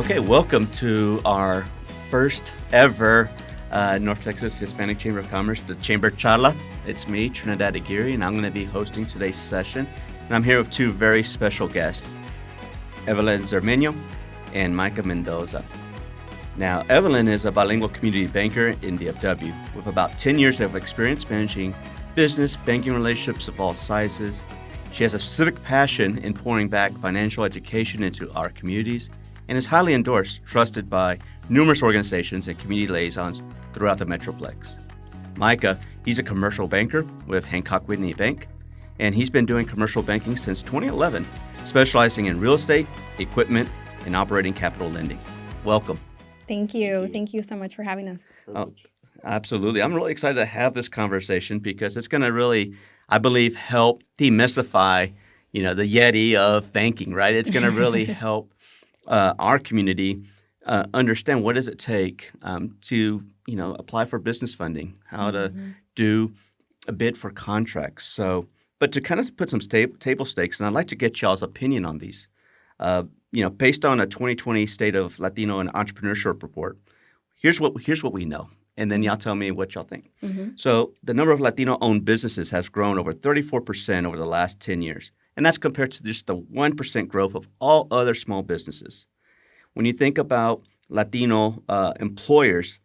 Okay, welcome to our first ever North Texas Hispanic Chamber of Commerce, the Chamber CHARLA. It's me, TRINIDAD, AGUIRRE, and I'm going to be hosting today's session. And I'm here with two very special guests, Evelyn ZERMENO and Micah Mendoza. Now, Evelyn is a bilingual community banker in DFW with about 10 years of experience managing business banking relationships of all sizes. She has a specific passion in pouring back financial education into our communities and is highly endorsed, trusted by numerous organizations and community liaisons throughout the Metroplex. Micah, he's a commercial banker with HANCOCK WHITNEY Bank, and he's been doing commercial banking since 2011, specializing in real estate, equipment, and operating capital lending. Welcome. Thank you. Thank you so much for having us. Oh, absolutely. I'm really excited to have this conversation because it's going to really, I believe, help demystify, the Yeti of banking, right? It's going to really help our community understand what does it take to, apply for business funding, how to do a bid for contracts. But to kind of put some table stakes, and I'd like to get y'all's opinion on these. Based on a 2020 State of Latino and Entrepreneurship report, here's what we know, and then y'all tell me what y'all think. So the number of Latino-owned businesses has grown over 34% over the last 10 years, and that's compared to just the 1% growth of all other small businesses. When you think about Latino employers,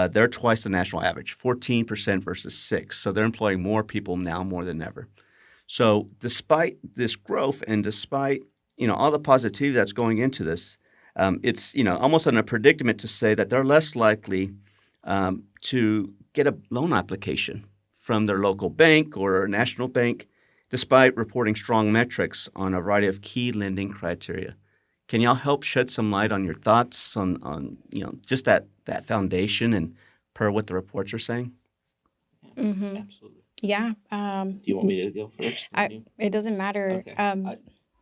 they're twice the national average, 14% versus 6%. So they're employing more people now more than ever. So despite this growth and despite all the positivity that's going into this, it's almost in a predicament to say that they're less likely to get a loan application from their local bank or national bank, despite reporting strong metrics on a variety of key lending criteria. Can y'all help shed some light on your thoughts on just that foundation and per what the reports are saying? Absolutely. Yeah. Do you want me to go first? It doesn't matter. Okay.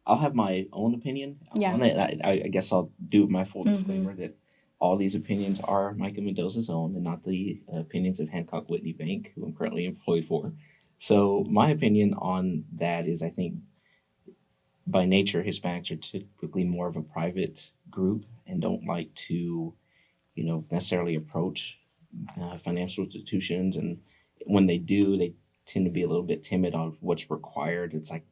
I'll have my own opinion Yeah. on it. I guess I'll do my full disclaimer that all these opinions are Micah Mendoza's own and not the opinions of HANCOCK WHITNEY Bank, who I'm currently employed for. So my opinion on that is I think by nature, Hispanics are typically more of a private group and don't like to, necessarily approach financial institutions. And when they do, they tend to be a little bit timid on what's required. It's like,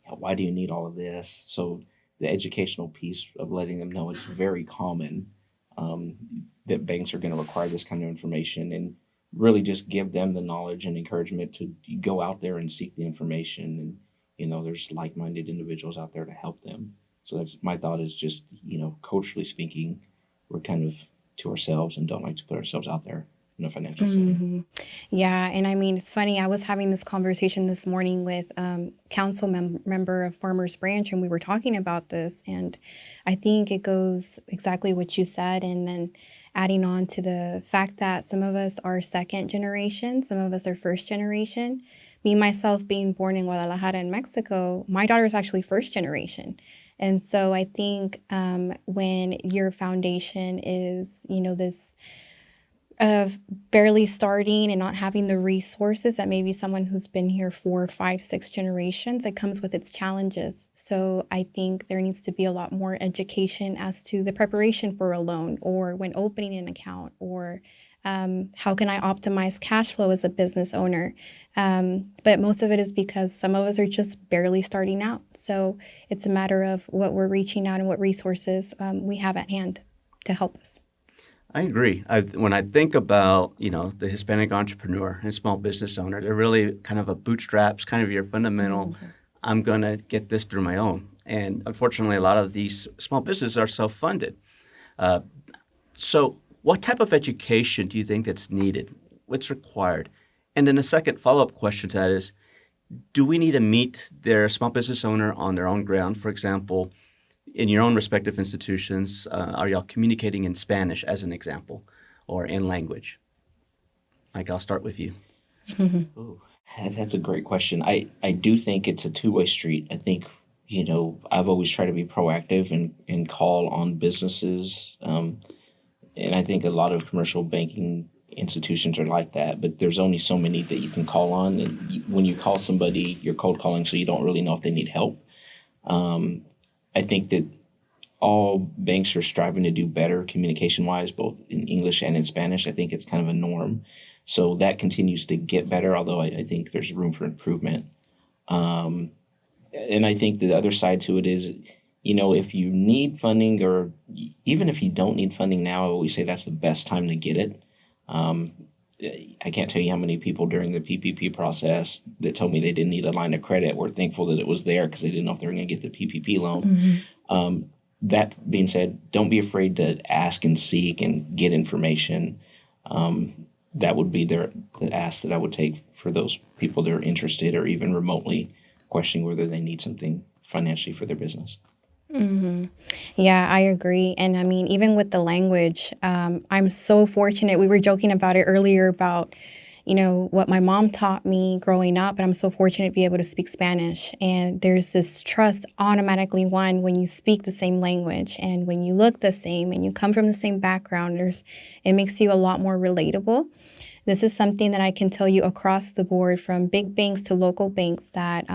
why do you need all of this? So the educational piece of letting them know it's very common that banks are going to require this kind of information, and really just give them the knowledge and encouragement to go out there and seek the information. And there's like-minded individuals out there to help them. So that's my thought is just, culturally speaking, we're kind of to ourselves and don't like to put ourselves out there in a financial setting. Yeah. And I mean, it's funny. I was having this conversation this morning with council member of Farmers Branch, and we were talking about this. And I think it goes exactly what you said. And then adding on to the fact that some of us are second generation, some of us are first generation. Me, myself, being born in Guadalajara in Mexico, my daughter is actually first generation. And so I think when your foundation is, this barely starting and not having the resources that maybe someone who's been here 4, 5, 6 generations, it comes with its challenges. So I think there needs to be a lot more education as to the preparation for a loan, or when opening an account, or how can I optimize cash flow as a business owner? But most of it is because some of us are just barely starting out. So it's a matter of what we're reaching out and what resources we have at hand to help us. I agree. When I think about, the Hispanic entrepreneur and small business owner, they're really kind of a bootstraps, kind of your fundamental, I'm going to get this through my own. And unfortunately, a lot of these small businesses are self-funded. So what type of education do you think that's needed? What's required? And then a second follow-up question to that is, do we need to meet their small business owner on their own ground? For example, in your own respective institutions, are y'all communicating in Spanish as an example, or in language? Mike, I'll start with you. Oh, that's a great question. I do think it's a two-way street. I think, I've always tried to be proactive and call on businesses. And I think a lot of commercial banking institutions are like that, but there's only so many that you can call on. And when you call somebody, you're cold calling, so you don't really know if they need help. I think that all banks are striving to do better communication-wise, both in English and in Spanish. I think it's kind of a norm. So that continues to get better, although I think there's room for improvement. And I think the other side to it is, if you need funding, or even if you don't need funding now, I always say that's the best time to get it. I can't tell you how many people during the PPP process that told me they didn't need a line of credit were thankful that it was there because they didn't know if they were going to get the PPP loan. That being said, don't be afraid to ask and seek and get information. That would be the ask that I would take for those people that are interested or even remotely questioning whether they need something financially for their business. Yeah, I agree. And I mean, even with the language, I'm so fortunate. We were joking about it earlier about, what my mom taught me growing up, and I'm so fortunate to be able to speak Spanish. And there's this trust automatically won when you speak the same language and when you look the same and you come from the same background. It makes you a lot more relatable. This is something that I can tell you across the board, from big banks to local banks, that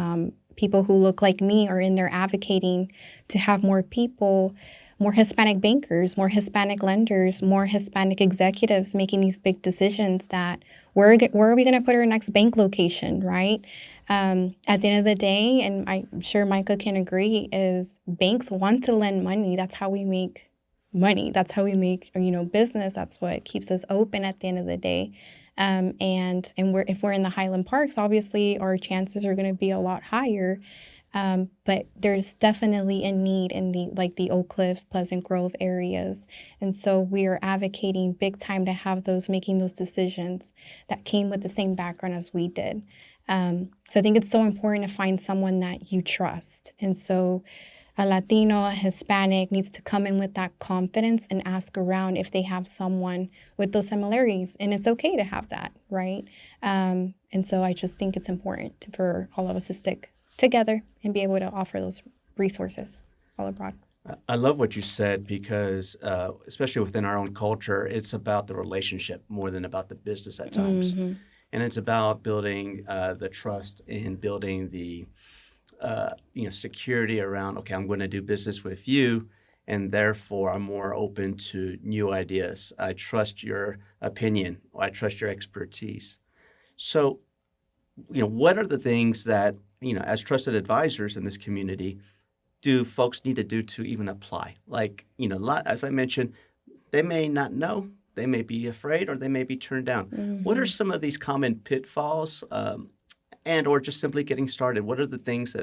people who look like me are in there advocating to have more people, more Hispanic bankers, more Hispanic lenders, more Hispanic executives making these big decisions that where are we going to put our next bank location, right? At the end of the day, and I'm sure Micah can agree, is banks want to lend money. That's how we make money. That's how we make, business. That's what keeps us open at the end of the day. And if we're in the Highland Parks, obviously our chances are going to be a lot higher. But there's definitely a need in the Oak Cliff, Pleasant Grove areas. And so we are advocating big time to have those making those decisions that came with the same background as we did. So I think it's so important to find someone that you trust. And so a Latino, a Hispanic needs to come in with that confidence and ask around if they have someone with those similarities. And it's okay to have that, right? And so I just think it's important for all of us to stick together and be able to offer those resources all abroad. I love what you said because, especially within our own culture, it's about the relationship more than about the business at times. And it's about building the trust and building the security around, okay, I'm going to do business with you, and therefore I'm more open to new ideas. I trust your opinion, or I trust your expertise. So, what are the things that, as trusted advisors in this community, do folks need to do to even apply? Like, as I mentioned, they may not know, they may be afraid, or they may be turned down. What are some of these common pitfalls? And or just simply getting started? What are the things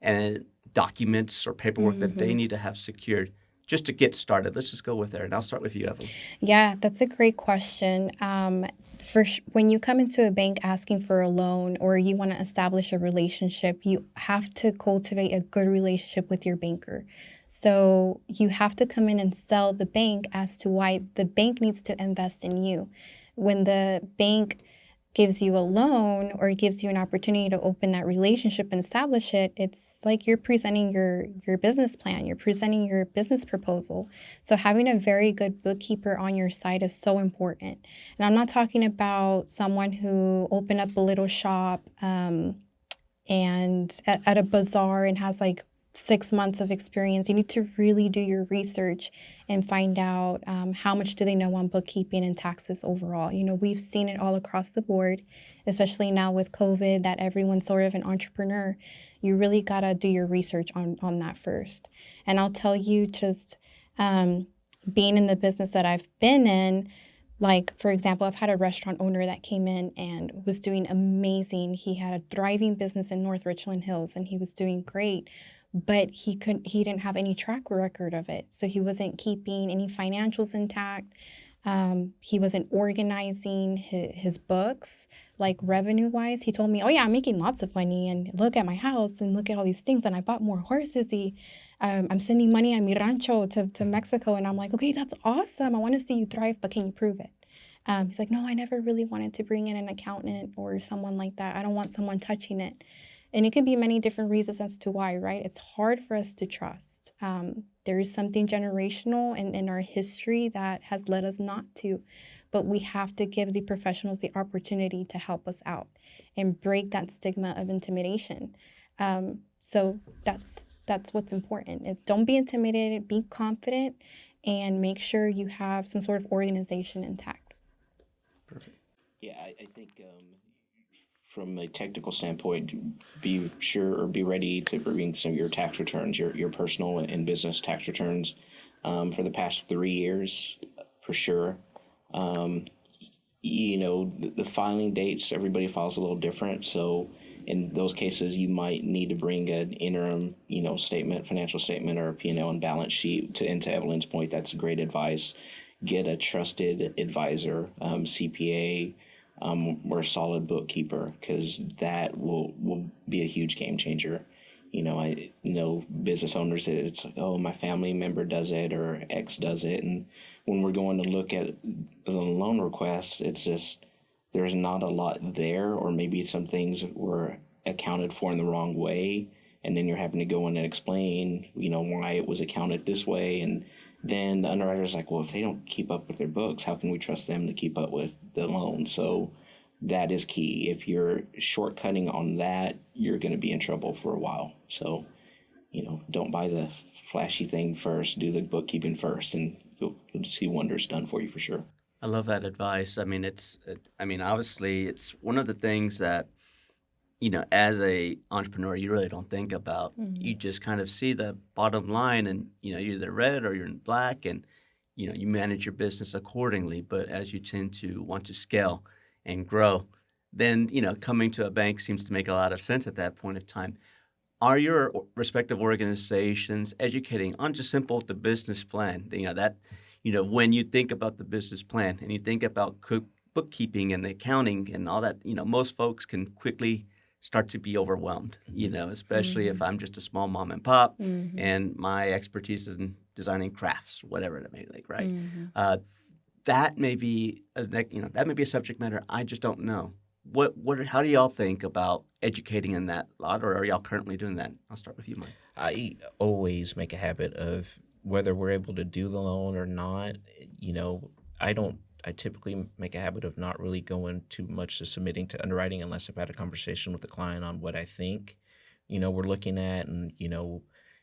and documents or paperwork that they need to have secured just to get started? Let's just go with there. And I'll start with you, Evelyn. Yeah, that's a great question. When you come into a bank asking for a loan or you want to establish a relationship, you have to cultivate a good relationship with your banker. So you have to come in and sell the bank as to why the bank needs to invest in you. When the bank gives you a loan or gives you an opportunity to open that relationship and establish it, it's like you're presenting your business plan, you're presenting your business proposal. So having a very good bookkeeper on your side is so important. And I'm not talking about someone who opened up a little shop and at a bazaar and has like 6 months of experience. You need to really do your research and find out how much do they know on bookkeeping and taxes overall. We've seen it all across the board, especially now with COVID, that everyone's sort of an entrepreneur. You really got to do your research on that first. And I'll tell you, just being in the business that I've been in, like, for example, I've had a restaurant owner that came in and was doing amazing. He had a thriving business in North Richland Hills, and he was doing great. But he didn't have any track record of it. So he wasn't keeping any financials intact. He wasn't organizing his books, like revenue-wise. He told me, oh yeah, I'm making lots of money, and look at my house and look at all these things, and I bought more horses. I'm sending money on mi rancho to Mexico. And I'm like, okay, that's awesome. I want to see you thrive, but can you prove it? He's like, no, I never really wanted to bring in an accountant or someone like that. I don't want someone touching it. And it can be many different reasons as to why, right? It's hard for us to trust. There is something generational in our history that has led us not to. But we have to give the professionals the opportunity to help us out and break that stigma of intimidation. So that's That's what's important. Is don't be intimidated, be confident, and make sure you have some sort of organization intact. Perfect. Yeah, I think from a technical standpoint, be sure or be ready to bring some of your tax returns, your personal and business tax returns for the past 3 years, for sure. The filing dates, everybody files a little different. So in those cases, you might need to bring an interim, statement, financial statement, or a P&L and balance sheet into Evelyn's point. That's great advice. Get a trusted advisor, CPA, or a solid bookkeeper, because that will be a huge game changer. I know business owners that it's like, oh, my family member does it or X does it. And when we're going to look at the loan request, it's just there's not a lot there, or maybe some things were accounted for in the wrong way. And then you're having to go in and explain, why it was accounted this way. And then the underwriter's like, well, if they don't keep up with their books, how can we trust them to keep up with the loan? So that is key. If you're shortcutting on that, you're going to be in trouble for a while. So, don't buy the flashy thing first. Do the bookkeeping first, and you'll see wonders done for you for sure. I love that advice. I mean, obviously, it's one of the things that, as a entrepreneur, you really don't think about. Mm-hmm. You just kind of see the bottom line, and you're either red or you're in black, and you manage your business accordingly. But as you tend to want to scale and grow, then coming to a bank seems to make a lot of sense at that point of time. Are your respective organizations educating on just simple the business plan? When you think about the business plan and you think about bookkeeping and the accounting and all that, most folks can quickly start to be overwhelmed, especially if I'm just a small mom and pop and my expertise is in designing crafts, whatever it may be, right? That may be a subject matter I just don't know. How do y'all think about educating in that lot, or are y'all currently doing that? I'll start with you, Mike. I always make a habit of, whether we're able to do the loan or not, I typically make a habit of not really going too much to submitting to underwriting unless I've had a conversation with the client on what I think, we're looking at, and,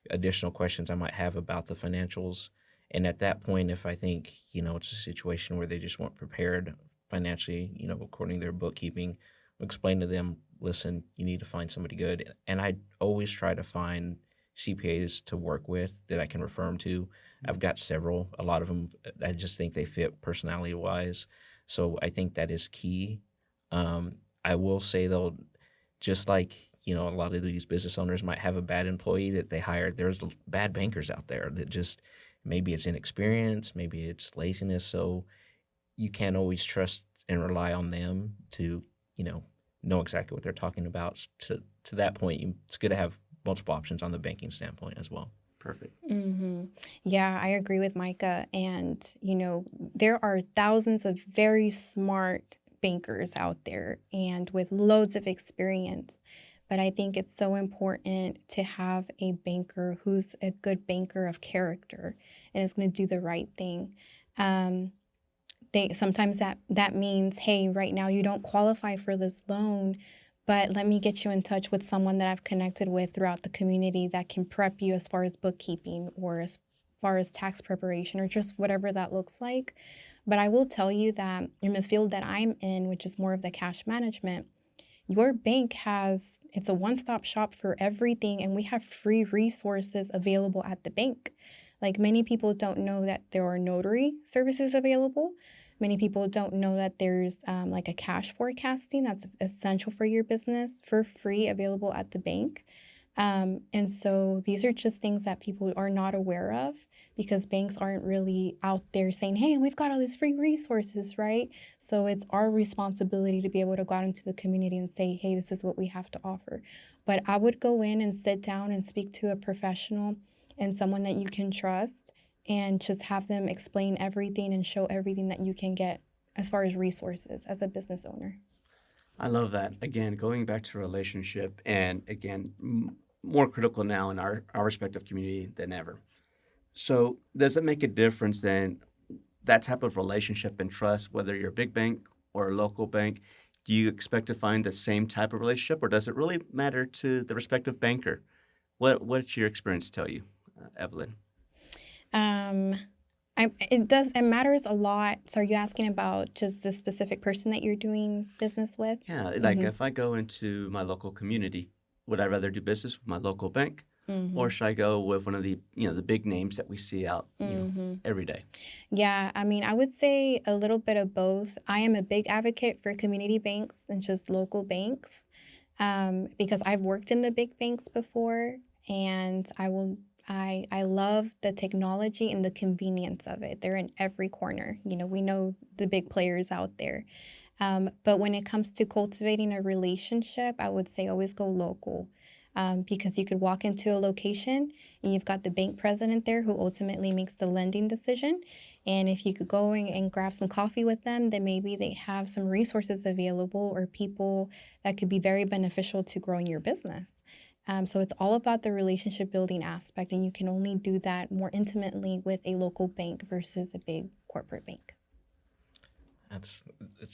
additional questions I might have about the financials. And at that point, if I think, it's a situation where they just weren't prepared financially, according to their bookkeeping, I'll explain to them, listen, you need to find somebody good. And I always try to find CPAs to work with that I can refer them to. I've got several. A lot of them, I just think they fit personality-wise. So I think that is key. I will say, though, just like, a lot of these business owners might have a bad employee that they hired, there's bad bankers out there that just, maybe it's inexperience, maybe it's laziness. So you can't always trust and rely on them to, know exactly what they're talking about. To that point, it's good to have multiple options on the banking standpoint as well. Perfect. Mm-hmm. Yeah, I agree with Micah. And, there are thousands of very smart bankers out there and with loads of experience. But I think it's so important to have a banker who's a good banker of character and is going to do the right thing. Sometimes that means, hey, right now you don't qualify for this loan, but let me get you in touch with someone that I've connected with throughout the community that can prep you as far as bookkeeping or as far as tax preparation or just whatever that looks like. But I will tell you that in the field that I'm in, which is more of the cash management, your bank it's a one-stop shop for everything, and we have free resources available at the bank. Like, many people don't know that there are notary services available. Many people don't know that there's like a cash forecasting that's essential for your business for free available at the bank. And so these are just things that people are not aware of because banks aren't really out there saying, hey, we've got all these free resources, right? So it's our responsibility to be able to go out into the community and say, hey, this is what we have to offer. But I would go in and sit down and speak to a professional and someone that you can trust and just have them explain everything and show everything that you can get as far as resources as a business owner. I love that. Again, going back to relationship, and again, more critical now in our respective community than ever. So does it make a difference then, that type of relationship and trust, whether you're a big bank or a local bank? Do you expect to find the same type of relationship, or does it really matter to the respective banker What's your experience tell you, Evelyn? It matters a lot. So are you asking about just the specific person that you're doing business with? Yeah, like if I go into my local community, would I rather do business with my local bank, or should I go with one of the the big names that we see out every day? Yeah, I mean, I would say a little bit of both. I am a big advocate for community banks and just local banks, because I've worked in the big banks before, and I love the technology and the convenience of it. They're in every corner. We know the big players out there. But when it comes to cultivating a relationship, I would say always go local, because you could walk into a location and you've got the bank president there who ultimately makes the lending decision. And if you could go and grab some coffee with them, then maybe they have some resources available or people that could be very beneficial to growing your business. So it's all about the relationship building aspect, and you can only do that more intimately with a local bank versus a big corporate bank. It's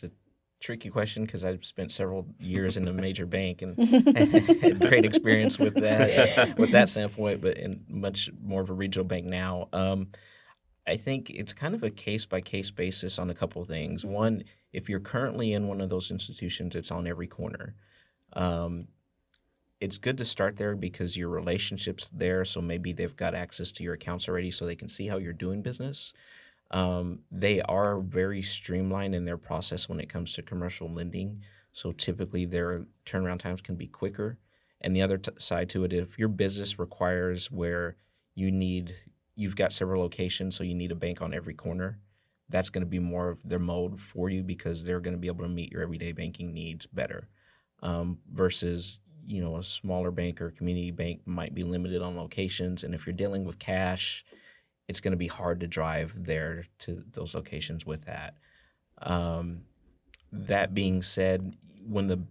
a tricky question because I've spent several years in a major bank and had great experience with that standpoint, but in much more of a regional bank now. I think it's kind of a case-by-case basis on a couple of things. One, if you're currently in one of those institutions, it's on every corner. It's good to start there because your relationship's there, so maybe they've got access to your accounts already so they can see how you're doing business. They are very streamlined in their process when it comes to commercial lending, so typically their turnaround times can be quicker. And the other side to it, if your business requires where you've got several locations, so you need a bank on every corner, that's going to be more of their mode for you because they're going to be able to meet your everyday banking needs better, versus a smaller bank or community bank might be limited on locations. And if you're dealing with cash, it's going to be hard to drive there to those locations with that. That being said, when the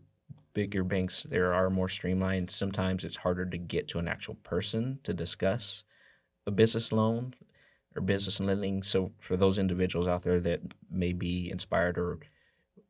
bigger banks there are more streamlined, sometimes it's harder to get to an actual person to discuss a business loan or business lending. So for those individuals out there that may be inspired or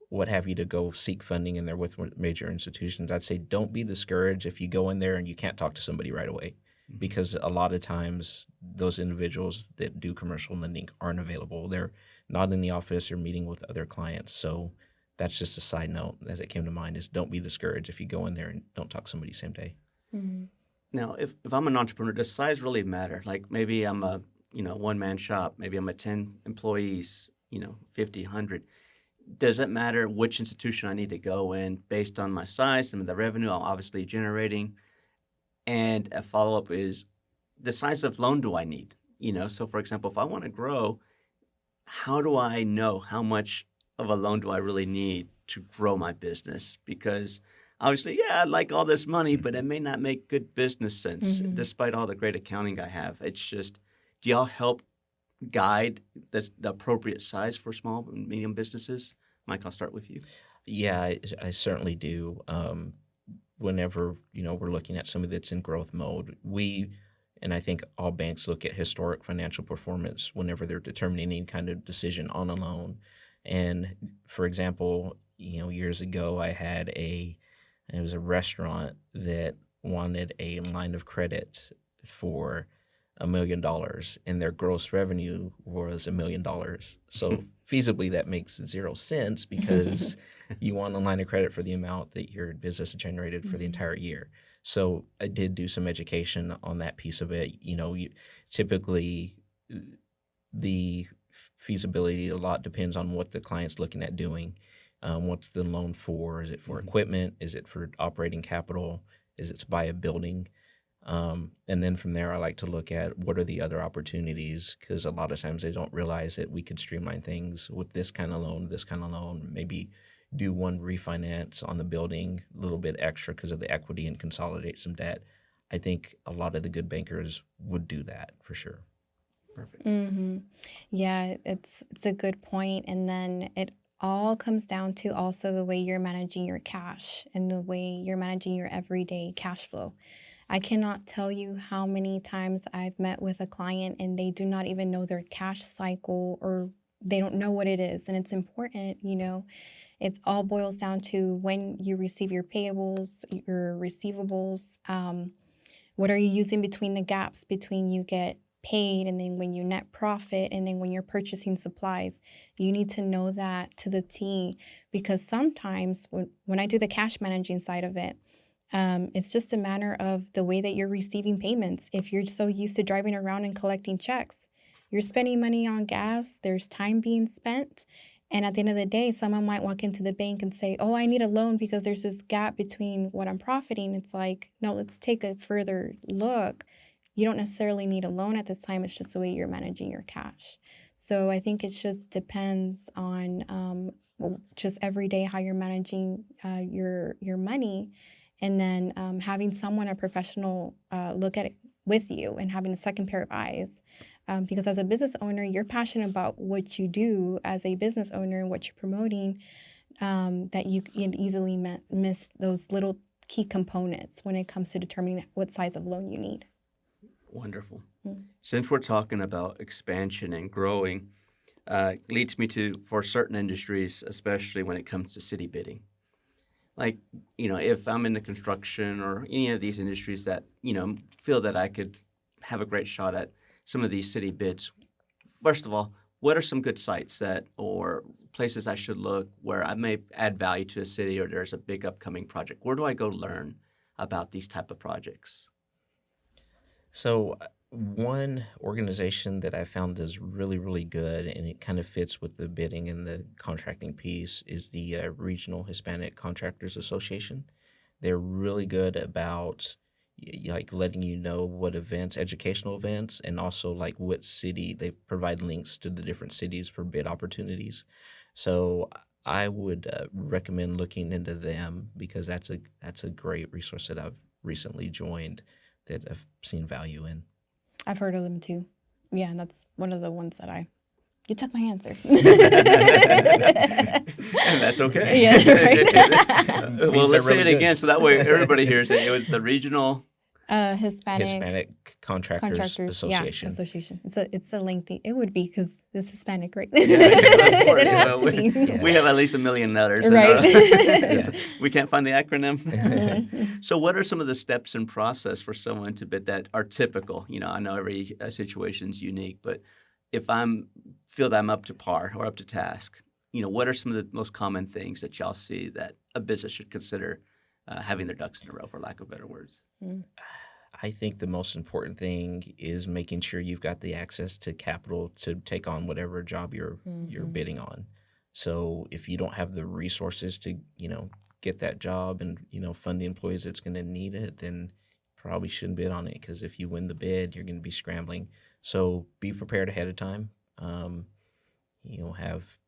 what have you to go seek funding and they're with major institutions, I'd say don't be discouraged if you go in there and you can't talk to somebody right away, because a lot of times those individuals that do commercial lending aren't available. They're not in the office or meeting with other clients. So that's just a side note as it came to mind, is don't be discouraged if you go in there and don't talk to somebody same day. Mm-hmm. Now, if I'm an entrepreneur, does size really matter? Like maybe I'm a one-man shop, maybe I'm a 10 employees, 50, 100. Does it matter which institution I need to go in based on my size and the revenue I'm obviously generating? And a follow-up is, the size of loan do I need? So for example, if I want to grow, how do I know how much of a loan do I really need to grow my business? Because obviously, I'd like all this money, but it may not make good business sense despite all the great accounting I have. It's just, do y'all help guide the appropriate size for small and medium businesses? Mike, I'll start with you. Yeah, I certainly do. Whenever, we're looking at somebody that's in growth mode, and I think all banks look at historic financial performance whenever they're determining any kind of decision on a loan. And for example, years ago, it was a restaurant that wanted a line of credit for $1 million, and their gross revenue was $1 million. So feasibly, that makes 0 sense because you want a line of credit for the amount that your business generated for the entire year. So I did do some education on that piece of it. Typically the feasibility a lot depends on what the client's looking at doing. What's the loan for? Is it for equipment? Is it for operating capital? Is it to buy a building? And then from there, I like to look at what are the other opportunities, because a lot of times they don't realize that we could streamline things with this kind of loan, maybe do one refinance on the building, a little bit extra because of the equity, and consolidate some debt. I think a lot of the good bankers would do that for sure. Perfect. Mm-hmm. Yeah, it's a good point. And then it all comes down to also the way you're managing your cash and the way you're managing your everyday cash flow. I cannot tell you how many times I've met with a client and they do not even know their cash cycle, or they don't know what it is. And it's important, it all boils down to when you receive your payables, your receivables, What are you using between the gaps between you get paid and then when you net profit and then when you're purchasing supplies? You need to know that to the T, because sometimes when I do the cash managing side of it, it's just a matter of the way that you're receiving payments. If you're so used to driving around and collecting checks, you're spending money on gas, there's time being spent. And at the end of the day, someone might walk into the bank and say, oh, I need a loan because there's this gap between what I'm profiting. It's like, no, let's take a further look. You don't necessarily need a loan at this time. It's just the way you're managing your cash. So I think it just depends on just every day how you're managing your money. And then having someone, a professional, look at it with you and having a second pair of eyes. Because as a business owner, you're passionate about what you do as a business owner and what you're promoting, that you can easily miss those little key components when it comes to determining what size of loan you need. Wonderful. Since we're talking about expansion and growing, leads me to, for certain industries, especially when it comes to city bidding. Like, if I'm in the construction or any of these industries that, feel that I could have a great shot at some of these city bids, first of all, what are some good sites or places I should look where I may add value to a city or there's a big upcoming project? Where do I go learn about these type of projects? So one organization that I found is really, really good, and it kind of fits with the bidding and the contracting piece, is the Regional Hispanic Contractors Association. They're really good about like letting you know what events, educational events, and also like what city. They provide links to the different cities for bid opportunities. So I would recommend looking into them, because that's a great resource that I've recently joined that I've seen value in. I've heard of them too. Yeah, and that's one of the ones that you took my answer. And that's okay. Yeah, right. Well, let's say really it good. again so that way everybody hears it. It was the Regional Hispanic Contractors Association. Yeah, association. It's a lengthy. It would be because it's Hispanic, right? Yeah, of course. It has Well, to be. we have at least a million others. Right. We can't find the acronym. So what are some of the steps and process for someone to bid that are typical? I know every situation is unique, but if feel that I'm up to par or up to task, what are some of the most common things that y'all see that a business should consider having their ducks in a row, for lack of better words? I think the most important thing is making sure you've got the access to capital to take on whatever job you're bidding on. So if you don't have the resources to, get that job and, fund the employees that's going to need it, then probably shouldn't bid on it, because if you win the bid, you're going to be scrambling. So be prepared ahead of time.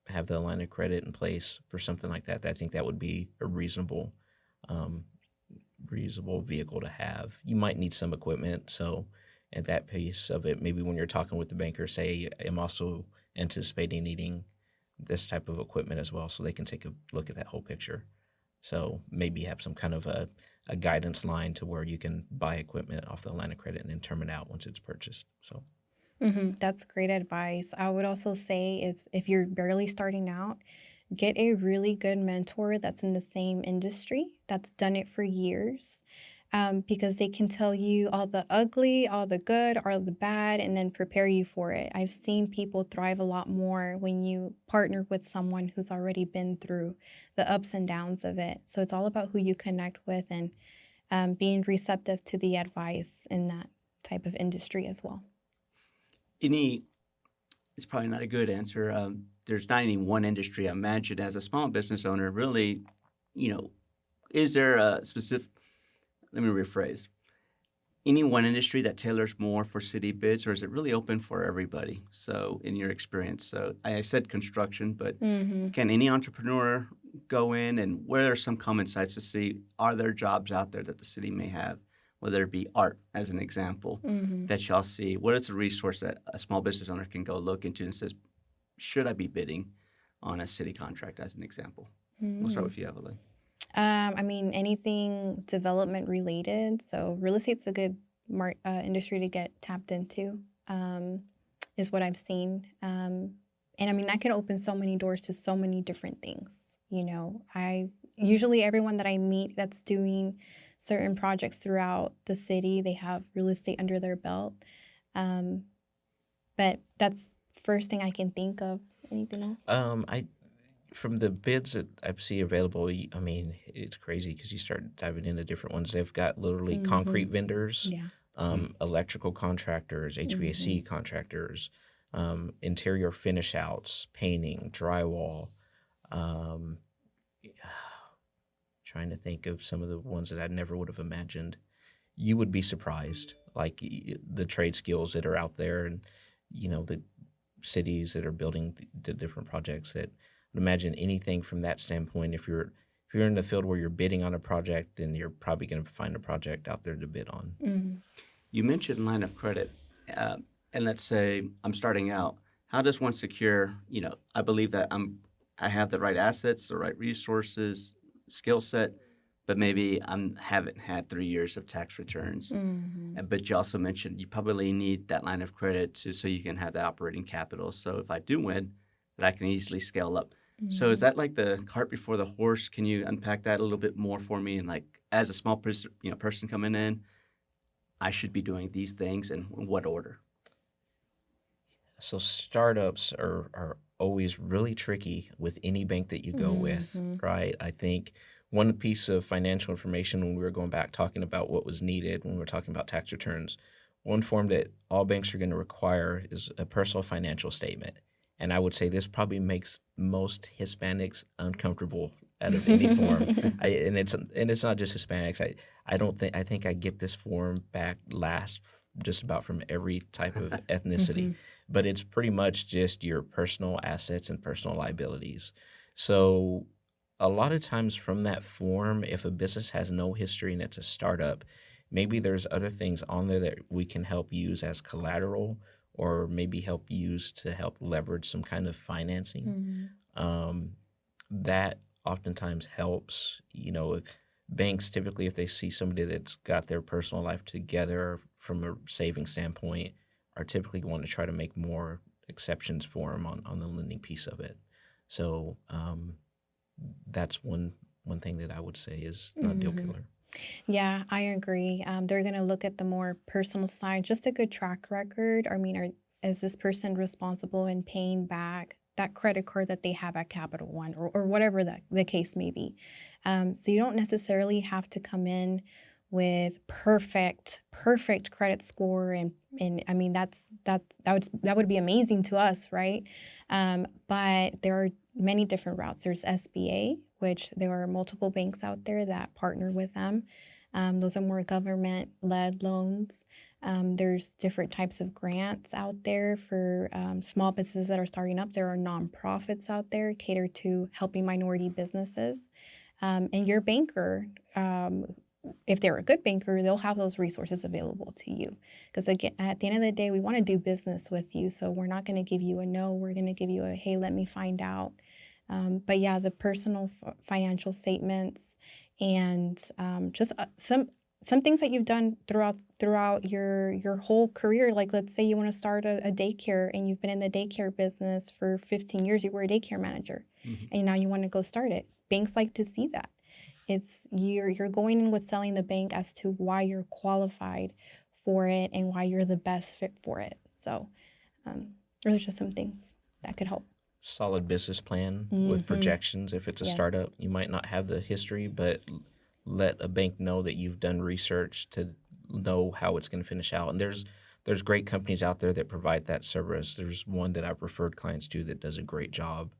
Have the line of credit in place for something like that. I think that would be a reasonable vehicle to have. You might need some equipment, so at that piece of it, maybe when you're talking with the banker, say, I'm also anticipating needing this type of equipment as well, so they can take a look at that whole picture. So maybe have some kind of a guidance line to where you can buy equipment off the line of credit and then term it out once it's purchased. So That's great advice. I would also say is if you're barely starting out, get a really good mentor that's in the same industry, that's done it for years, because they can tell you all the ugly, all the good, all the bad, and then prepare you for it. I've seen people thrive a lot more when you partner with someone who's already been through the ups and downs of it. So it's all about who you connect with and being receptive to the advice in that type of industry as well. It's probably not a good answer. There's not any one industry. I imagine as a small business owner, really, is there a specific, let me rephrase, any one industry that tailors more for city bids, or is it really open for everybody? So in your experience, so I said construction, but can any entrepreneur go in, and where are some common sites to see, are there jobs out there that the city may have? Whether it be art, as an example, that y'all see. What is a resource that a small business owner can go look into and says, should I be bidding on a city contract, as an example? We'll start with you, Evelyn. Anything development related. So real estate's a good industry to get tapped into, is what I've seen. And that can open so many doors to so many different things. Usually everyone that I meet that's doing certain projects throughout the city. They have real estate under their belt. But that's first thing I can think of. Anything else? From the bids that I see available, I mean, it's crazy because you start diving into different ones. They've got literally concrete vendors, electrical contractors, HVAC contractors, interior finish outs, painting, drywall. Trying to think of some of the ones that I never would have imagined. You would be surprised, like the trade skills that are out there, and the cities that are building the different projects. That imagine anything from that standpoint. If you're in the field where you're bidding on a project, then you're probably going to find a project out there to bid on. Mm-hmm. You mentioned line of credit, and let's say I'm starting out. How does one secure? I believe that I have the right assets, the right resources, skill set, but maybe I haven't had 3 years of tax returns. But you also mentioned you probably need that line of credit so you can have the operating capital. So if I do win, that I can easily scale up. So is that like the cart before the horse? Can you unpack that a little bit more for me? And like as a small person coming in, I should be doing these things, and in what order? So startups are always really tricky with any bank that you go with, right? I think one piece of financial information when we were going back talking about what was needed when we were talking about tax returns, one form that all banks are going to require is a personal financial statement. And I would say this probably makes most Hispanics uncomfortable out of any form. And it's not just Hispanics. I think I get this form back last just about from every type of ethnicity. But it's pretty much just your personal assets and personal liabilities. So a lot of times from that form, if a business has no history and it's a startup, maybe there's other things on there that we can help use as collateral, or maybe help use to help leverage some kind of financing. That oftentimes helps. Banks typically, if they see somebody that's got their personal life together from a saving standpoint, are typically going to try to make more exceptions for them on the lending piece of it. So that's one thing that I would say is not a deal killer. Yeah, I agree. They're going to look at the more personal side, just a good track record. I mean, is this person responsible in paying back that credit card that they have at Capital One, or whatever the case may be? So you don't necessarily have to come in with perfect credit score, and I mean that would be amazing to us, right? But there are many different routes. There's SBA, which there are multiple banks out there that partner with them. Those are more government-led loans. There's different types of grants out there for small businesses that are starting up. There are nonprofits out there catered to helping minority businesses. And your banker, if they're a good banker, they'll have those resources available to you. Because again, at the end of the day, we want to do business with you. So we're not going to give you a no. We're going to give you a, hey, let me find out. But yeah, the personal financial statements and just some things that you've done throughout your whole career. Like, let's say you want to start a daycare, and you've been in the daycare business for 15 years. You were a daycare manager, and now you want to go start it. Banks like to see that. It's you're going in with selling the bank as to why you're qualified for it and why you're the best fit for it. So there's just some things that could help. Solid business plan with projections. If it's a startup, you might not have the history, but let a bank know that you've done research to know how it's going to finish out. And there's great companies out there that provide that service. There's one that I've referred clients to that does a great job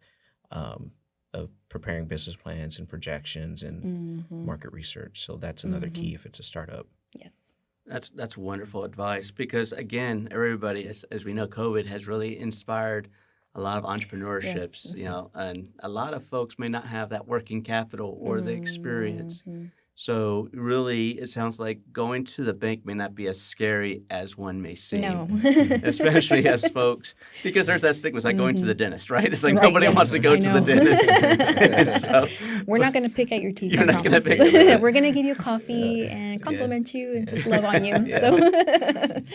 of preparing business plans and projections and market research. So that's another key if it's a startup. Yes. That's wonderful advice, because again, everybody, as we know, COVID has really inspired a lot of entrepreneurships, and a lot of folks may not have that working capital or the experience. So really, it sounds like going to the bank may not be as scary as one may seem. No. Especially as folks, because there's that stigma. It's like going to the dentist, right? It's like nobody wants to go to the dentist. And so, we're not going to pick at your teeth. You're not going to pick at your teeth. We're going to give you coffee and compliment you and just love on you. So.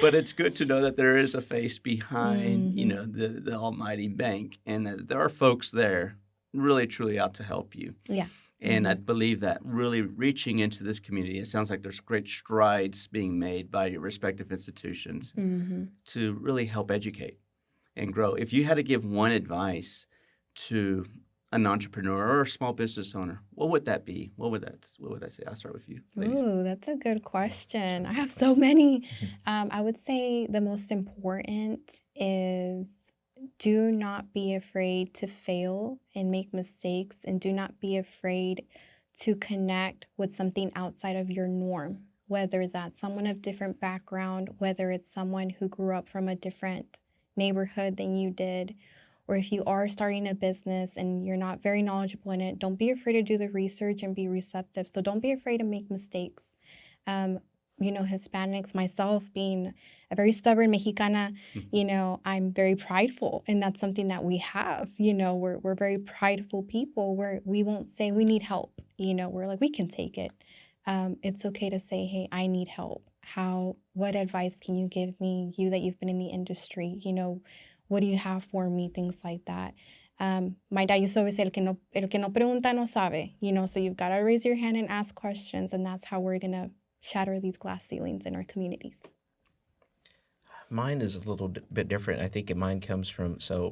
But it's good to know that there is a face behind, the almighty bank, and that there are folks there really, truly out to help you. Yeah. And I believe that really reaching into this community, it sounds like there's great strides being made by your respective institutions to really help educate and grow. If you had to give one advice to an entrepreneur or a small business owner, what would that be? What would I say? I'll start with you, please. Ooh, that's a good question. I have so many. I would say the most important is do not be afraid to fail and make mistakes, and do not be afraid to connect with something outside of your norm, whether that's someone of different background, whether it's someone who grew up from a different neighborhood than you did, or if you are starting a business and you're not very knowledgeable in it, don't be afraid to do the research and be receptive. So don't be afraid to make mistakes. Hispanics, myself being a very stubborn Mexicana, I'm very prideful, and that's something that we have. We're very prideful people where we won't say we need help. We're like, we can take it. It's okay to say, hey, I need help. What advice can you give me? You that you've been in the industry, what do you have for me? Things like that. My dad used to always say, el que no pregunta no sabe, so you've got to raise your hand and ask questions, and that's how we're going to shatter these glass ceilings in our communities. Mine is a little bit different. I think mine comes from, a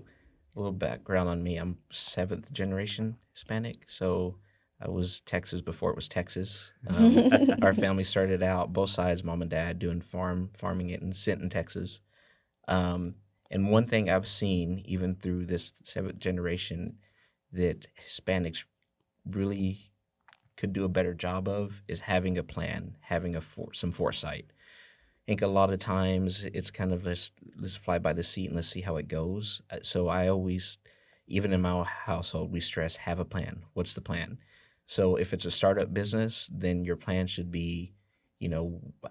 little background on me. I'm 7th generation Hispanic, so I was Texas before it was Texas. Our family started out, both sides, mom and dad, doing farming it in Sinton, Texas. And one thing I've seen, even through this 7th generation, that Hispanics really could do a better job of is having a plan, having some foresight. I think a lot of times it's kind of let's fly by the seat and let's see how it goes. So I always, even in my household, we stress have a plan. What's the plan? So if it's a startup business, then your plan should be,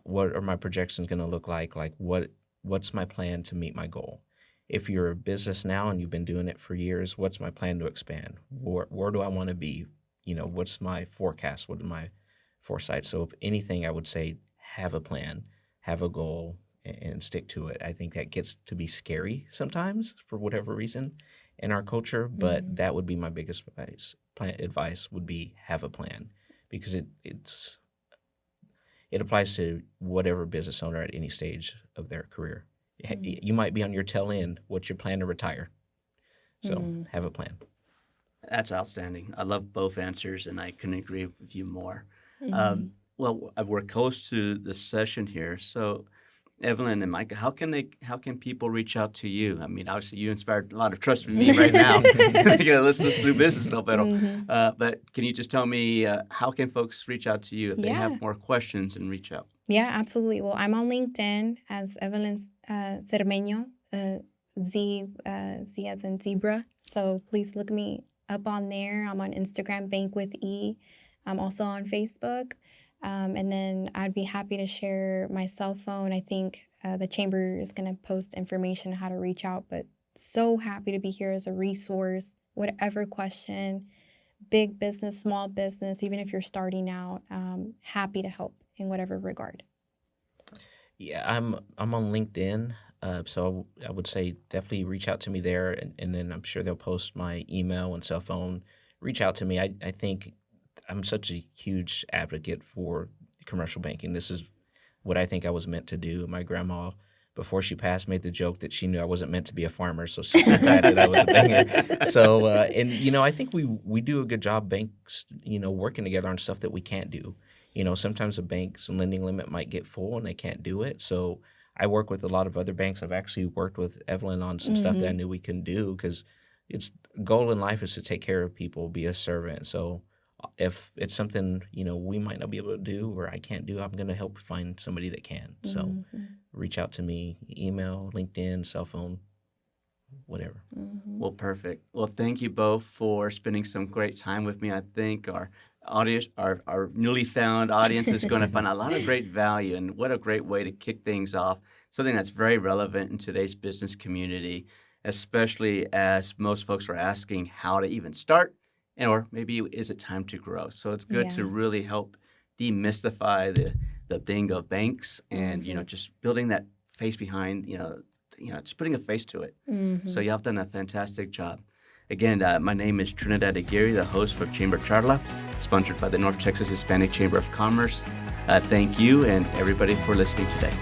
what are my projections going to look like? Like what's my plan to meet my goal? If you're a business now and you've been doing it for years, what's my plan to expand? Where do I want to be? What's my forecast? What is my foresight? So if anything, I would say have a plan, have a goal, and stick to it. I think that gets to be scary sometimes for whatever reason in our culture, but that would be my biggest advice would be have a plan, because it applies to whatever business owner at any stage of their career. You might be on your tail end. What's your plan to retire? So have a plan. That's outstanding. I love both answers, and I couldn't agree with you more. Well, we're close to the session here. So, Evelyn and Micah, how can people reach out to you? I mean, obviously, you inspired a lot of trust in me right now. Let's do business, no better. But can you just tell me how can folks reach out to you if they have more questions and reach out? Yeah, absolutely. Well, I'm on LinkedIn as Evelyn ZERMENO, Z as in zebra. So please look me up on there. I'm on Instagram, Bank with E. I'm also on Facebook. And then I'd be happy to share my cell phone. I think the Chamber is going to post information on how to reach out, but so happy to be here as a resource. Whatever question, big business, small business, even if you're starting out, happy to help in whatever regard. Yeah, I'm on LinkedIn. So I would say definitely reach out to me there, and then I'm sure they'll post my email and cell phone. Reach out to me. I think I'm such a huge advocate for commercial banking. This is what I think I was meant to do. My grandma, before she passed, made the joke that she knew I wasn't meant to be a farmer, so she's glad that I was a banker. So, I think we do a good job, banks, working together on stuff that we can't do. Sometimes a bank's lending limit might get full and they can't do it. So I work with a lot of other banks. I've actually worked with Evelyn on some stuff that I knew we couldn't do, because it's goal in life is to take care of people, be a servant. So if it's something, we might not be able to do or I can't do, I'm going to help find somebody that can. So reach out to me, email, LinkedIn, cell phone, whatever. Well, perfect. Well, thank you both for spending some great time with me. I think our audience, our newly found audience is going to find a lot of great value, and what a great way to kick things off. Something that's very relevant in today's business community, especially as most folks are asking how to even start, or maybe is it time to grow? So it's good to really help demystify the thing of banks and, just building that face behind, just putting a face to it. So y'all have done a fantastic job. Again, my name is TRINIDAD AGUIRRE, the host for Chamber CHARLA, sponsored by the North Texas Hispanic Chamber of Commerce. Thank you and everybody for listening today.